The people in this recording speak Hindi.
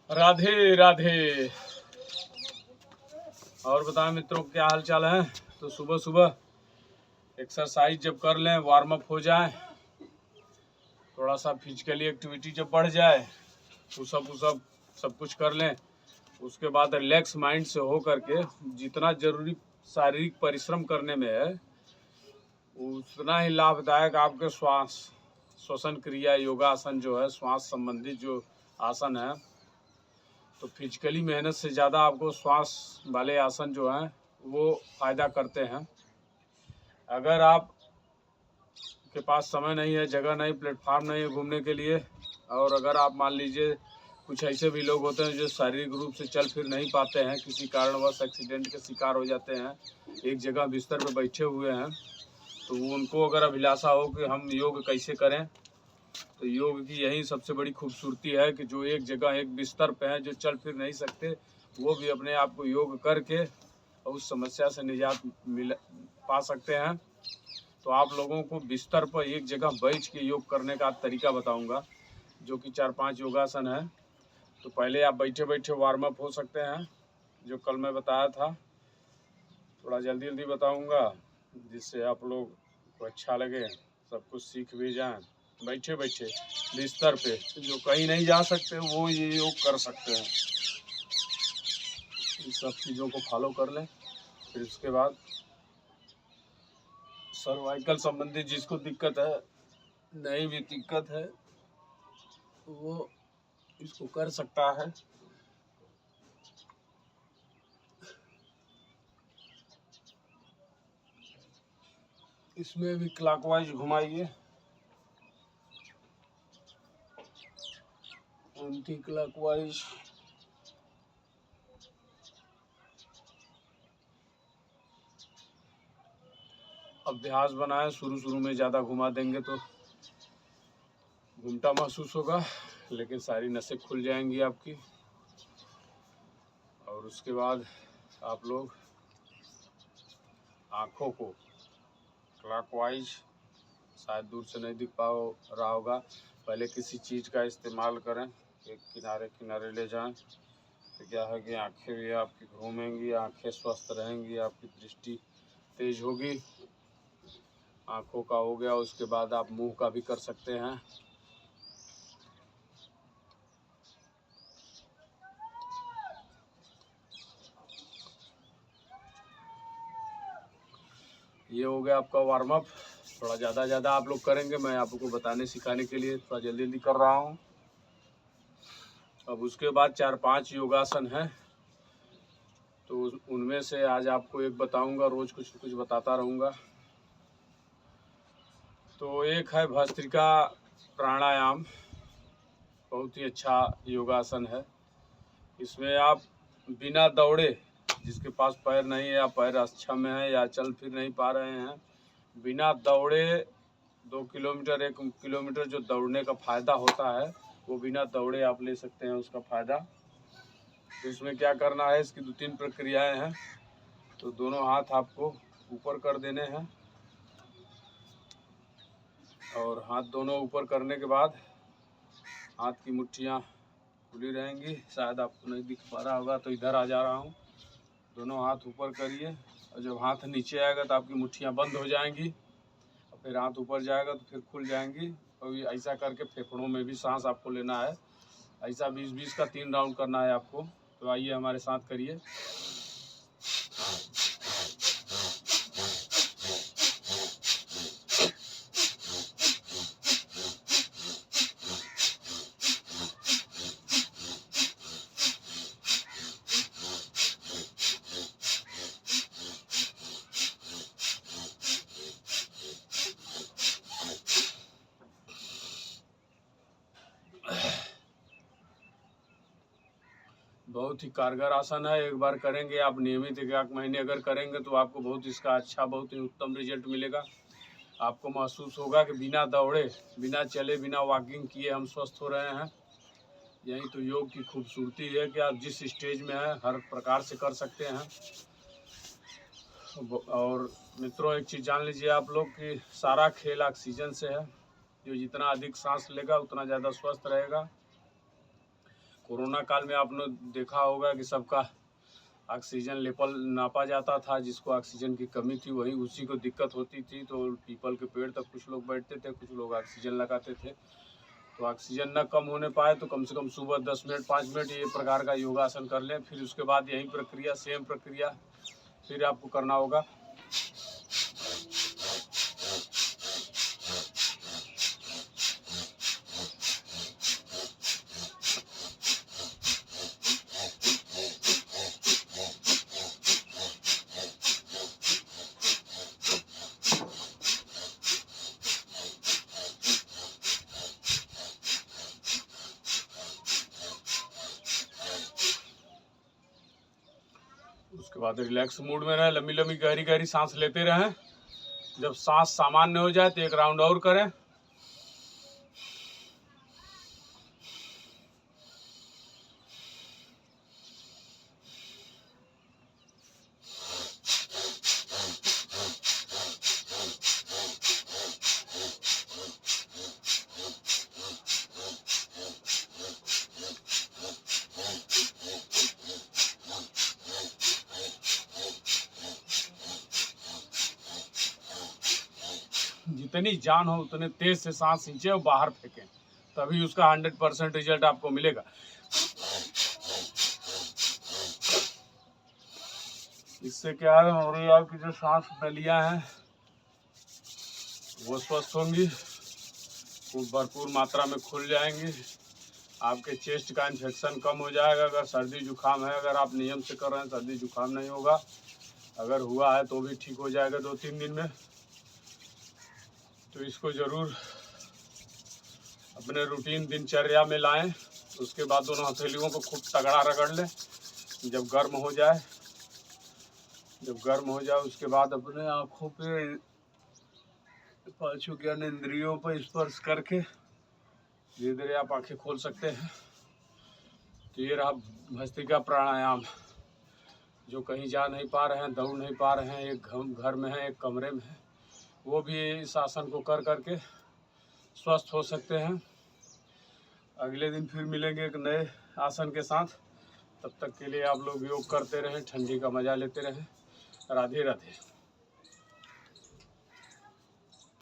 राधे राधे। और बताएं मित्रों, क्या हाल चाल है। तो सुबह सुबह एक्सरसाइज जब कर लें, वार्म अप हो जाए, थोड़ा सा फिजिकली एक्टिविटी जब बढ़ जाए, पुशअप उसअप सब कुछ कर लें, उसके बाद रिलैक्स माइंड से हो करके जितना जरूरी शारीरिक परिश्रम करने में है उतना ही लाभदायक आपके श्वसन क्रिया योगासन जो है, श्वास संबंधित जो आसन है, तो फिजिकली मेहनत से ज़्यादा आपको श्वास वाले आसन जो हैं वो फ़ायदा करते हैं। अगर आप के पास समय नहीं है, जगह नहीं, प्लेटफार्म नहीं है घूमने के लिए, और अगर आप मान लीजिए कुछ ऐसे भी लोग होते हैं जो शारीरिक रूप से चल फिर नहीं पाते हैं, किसी कारणवश एक्सीडेंट के शिकार हो जाते हैं, एक जगह बिस्तर पर बैठे हुए हैं, तो उनको अगर अभिलाषा हो कि हम योग कैसे करें, तो योग की यही सबसे बड़ी खूबसूरती है कि जो एक जगह एक बिस्तर पे हैं, जो चल फिर नहीं सकते, वो भी अपने आप को योग करके उस समस्या से निजात पा सकते हैं। तो आप लोगों को बिस्तर पर एक जगह बैठ के योग करने का तरीका बताऊंगा, जो कि 4-5 योगासन है। तो पहले आप बैठे बैठे वार्म अप हो सकते हैं, जो कल मैं बताया था, थोड़ा जल्दी जल्दी बताऊंगा जिससे आप लोग को अच्छा लगे, सब कुछ सीख भी जाएं। बैठे बैठे बिस्तर पे, जो कहीं नहीं जा सकते वो ये योग कर सकते हैं। इन सब चीज़ों को फॉलो कर लें। फिर उसके बाद सर्वाइकल संबंधी जिसको दिक्कत है, नहीं भी दिक्कत है, वो इसको कर सकता है। इसमें भी क्लॉकवाइज घुमाइए, एंटी क्लॉकवाइज, अभ्यास बनाएं। शुरू में ज़्यादा घुमा देंगे तो घूमटा महसूस होगा, लेकिन सारी नसें खुल जाएंगी आपकी। और उसके बाद आप लोग आँखों को क्लॉकवाइज, शायद दूर से नहीं दिख रहा होगा, पहले किसी चीज़ का इस्तेमाल करें, एक किनारे किनारे ले जाएं, तो क्या है कि आँखें भी आपकी घूमेंगी, आँखें स्वस्थ रहेंगी, आपकी दृष्टि तेज होगी। आँखों का हो गया, उसके बाद आप मुंह का भी कर सकते हैं। ये हो गया आपका वार्म अप। थोड़ा ज़्यादा आप लोग करेंगे, मैं आपको बताने सिखाने के लिए थोड़ा जल्दी जल्दी कर रहा हूँ। अब उसके बाद 4-5 योगासन हैं, तो उनमें से आज आपको एक बताऊंगा, रोज़ कुछ न कुछ बताता रहूँगा। तो एक है भस्त्रिका प्राणायाम, बहुत ही अच्छा योगासन है। इसमें आप बिना दौड़े, जिसके पास पैर नहीं है या पैर अक्षम है या चल फिर नहीं पा रहे हैं, बिना दौड़े 2 किलोमीटर 1 किलोमीटर जो दौड़ने का फ़ायदा होता है, वो बिना दौड़े आप ले सकते हैं उसका फ़ायदा। तो इसमें क्या करना है, इसकी 2-3 प्रक्रियाएं हैं। तो दोनों हाथ आपको ऊपर कर देने हैं, और हाथ दोनों ऊपर करने के बाद हाथ की मुट्ठियाँ खुली रहेंगी। शायद आपको नहीं दिख पा रहा होगा, तो इधर आ जा रहा हूँ। दोनों हाथ ऊपर करिए, और जब हाथ नीचे आएगा तो आपकी मुट्ठियाँ बंद हो जाएंगी, और फिर हाथ ऊपर जाएगा तो फिर खुल जाएंगी। और ऐसा करके फेफड़ों में भी सांस आपको लेना है। ऐसा 20-20 का 3 राउंड करना है आपको। तो आइए हमारे साथ करिए। बहुत ही कारगर आसन है। एक बार करेंगे आप, नियमित 1 महीने अगर करेंगे तो आपको बहुत इसका अच्छा, बहुत ही उत्तम रिजल्ट मिलेगा। आपको महसूस होगा कि बिना दौड़े, बिना चले, बिना वॉकिंग किए हम स्वस्थ हो रहे हैं। यही तो योग की खूबसूरती है कि आप जिस स्टेज में हैं हर प्रकार से कर सकते हैं। और मित्रों, एक चीज़ जान लीजिए आप लोग कि सारा खेल ऑक्सीजन से है। जो जितना अधिक सांस लेगा उतना ज़्यादा स्वस्थ रहेगा। कोरोना काल में आपने देखा होगा कि सबका ऑक्सीजन लेवल नापा जाता था, जिसको ऑक्सीजन की कमी थी वही उसी को दिक्कत होती थी, तो पीपल के पेड़ तक कुछ लोग बैठते थे, कुछ लोग ऑक्सीजन लगाते थे। तो ऑक्सीजन न कम होने पाए तो कम से कम सुबह 10 मिनट 5 मिनट ये प्रकार का योगासन कर लें। फिर उसके बाद यही प्रक्रिया, सेम प्रक्रिया फिर आपको करना होगा। उसके बाद रिलैक्स मूड में रहें, लंबी लंबी गहरी गहरी सांस लेते रहें। जब सांस सामान्य हो जाए तो एक राउंड और करें। जितनी जान हो उतने तेज से सांस खींचे और बाहर फेंकें, तभी उसका 100% रिजल्ट आपको मिलेगा। इससे क्या है, हमारी आपकी जो सांस नलियां हैं वो स्वस्थ होंगी, भरपूर मात्रा में खुल जाएंगी। आपके चेस्ट का इन्फेक्शन कम हो जाएगा। अगर सर्दी जुकाम है, अगर आप नियम से कर रहे हैं, सर्दी जुकाम नहीं होगा। अगर हुआ है तो भी ठीक हो जाएगा 2-3 दिन में। तो इसको ज़रूर अपने रूटीन दिनचर्या में लाएं। उसके बाद दोनों हथेलियों को खूब तगड़ा रगड़ लें। जब गर्म हो जाए उसके बाद अपने आँखों पे, पांचों ज्ञान इंद्रियों पर स्पर्श करके धीरे धीरे आप आंखें खोल सकते हैं। तो ये रहा भस्त्रिका प्राणायाम। जो कहीं जा नहीं पा रहे हैं, दौड़ नहीं पा रहे हैं, एक घर में है, एक कमरे में है, वो भी इस आसन को कर करके स्वस्थ हो सकते हैं। अगले दिन फिर मिलेंगे एक नए आसन के साथ। तब तक के लिए आप लोग योग करते रहें, ठंडी का मज़ा लेते रहें। राधे राधे।